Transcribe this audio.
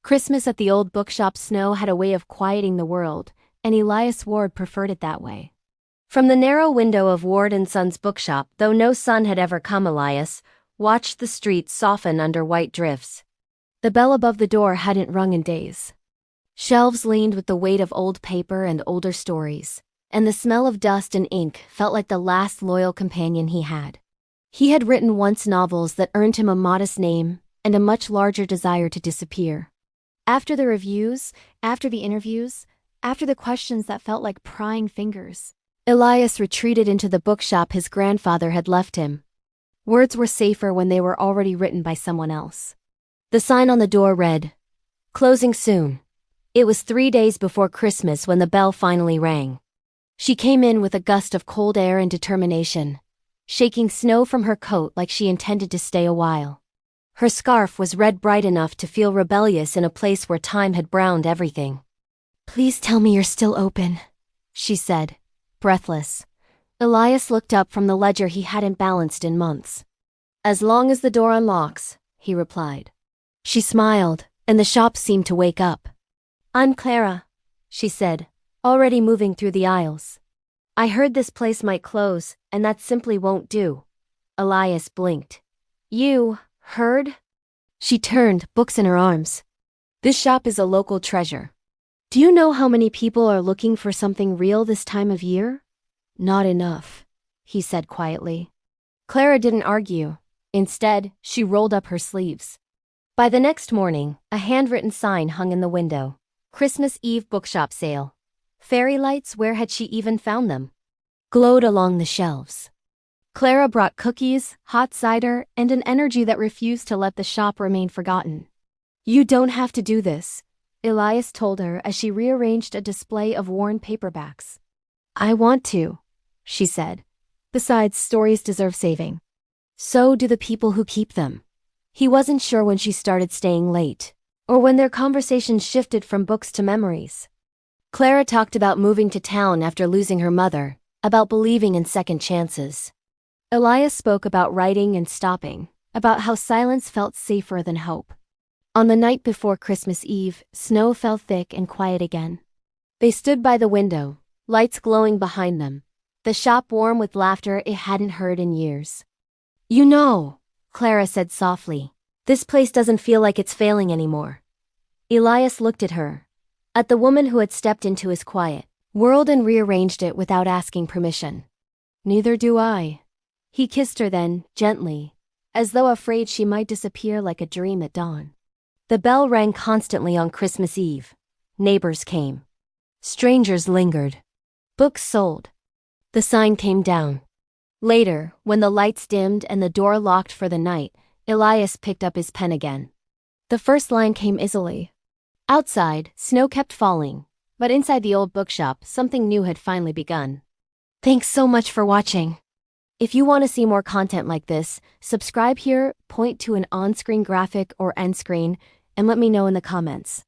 Christmas at the old bookshop Snow had a way of quieting the world, and Elias Ward preferred it that way. From the narrow window of Ward & Son's bookshop, though no sun had ever come, Elias watched the streets soften under white drifts. The bell above the door hadn't rung in days. Shelves leaned with the weight of old paper and older stories, and the smell of dust and ink felt like the last loyal companion he had. He had written once novels that earned him a modest name and a much larger desire to disappear. After the reviews, after the interviews, after the questions that felt like prying fingers, Elias retreated into the bookshop his grandfather had left him. Words were safer when they were already written by someone else. The sign on the door read, "Closing soon." It was 3 days before Christmas when the bell finally rang. She came in with a gust of cold air and determination, shaking snow from her coat like she intended to stay a while. Her scarf was red bright enough to feel rebellious in a place where time had browned everything. "Please tell me you're still open," she said, breathless. Elias looked up from the ledger he hadn't balanced in months. "As long as the door unlocks," he replied. She smiled, and the shop seemed to wake up. "I'm Clara," she said, already moving through the aisles. "I heard this place might close, and that simply won't do." Elias blinked. "You heard?" She turned, books in her arms. "This shop is a local treasure. Do you know how many people are looking for something real this time of year?" "Not enough," he said quietly. Clara didn't argue. Instead, she rolled up her sleeves. By the next morning, a handwritten sign hung in the window. "Christmas Eve bookshop sale." Fairy lights, where had she even found them? Glowed along the shelves. Clara brought cookies, hot cider, and an energy that refused to let the shop remain forgotten. "You don't have to do this," Elias told her as she rearranged a display of worn paperbacks. "I want to," she said. "Besides, stories deserve saving. So do the people who keep them." He wasn't sure when she started staying late, or when their conversation shifted from books to memories. Clara talked about moving to town after losing her mother, about believing in second chances. Elias spoke about writing and stopping, about how silence felt safer than hope. On the night before Christmas Eve, snow fell thick and quiet again. They stood by the window, lights glowing behind them, the shop warm with laughter it hadn't heard in years. "You know," Clara said softly, "this place doesn't feel like it's failing anymore." Elias looked at her, at the woman who had stepped into his quiet world and rearranged it without asking permission. "Neither do I." He kissed her then, gently, as though afraid she might disappear like a dream at dawn. The bell rang constantly on Christmas Eve. Neighbors came. Strangers lingered. Books sold. The sign came down. Later, when the lights dimmed and the door locked for the night, Elias picked up his pen again. The first line came easily. Outside, snow kept falling, but inside the old bookshop, something new had finally begun. "Thanks so much for watching. If you want to see more content like this, subscribe here, point to an on-screen graphic or end screen, and let me know in the comments.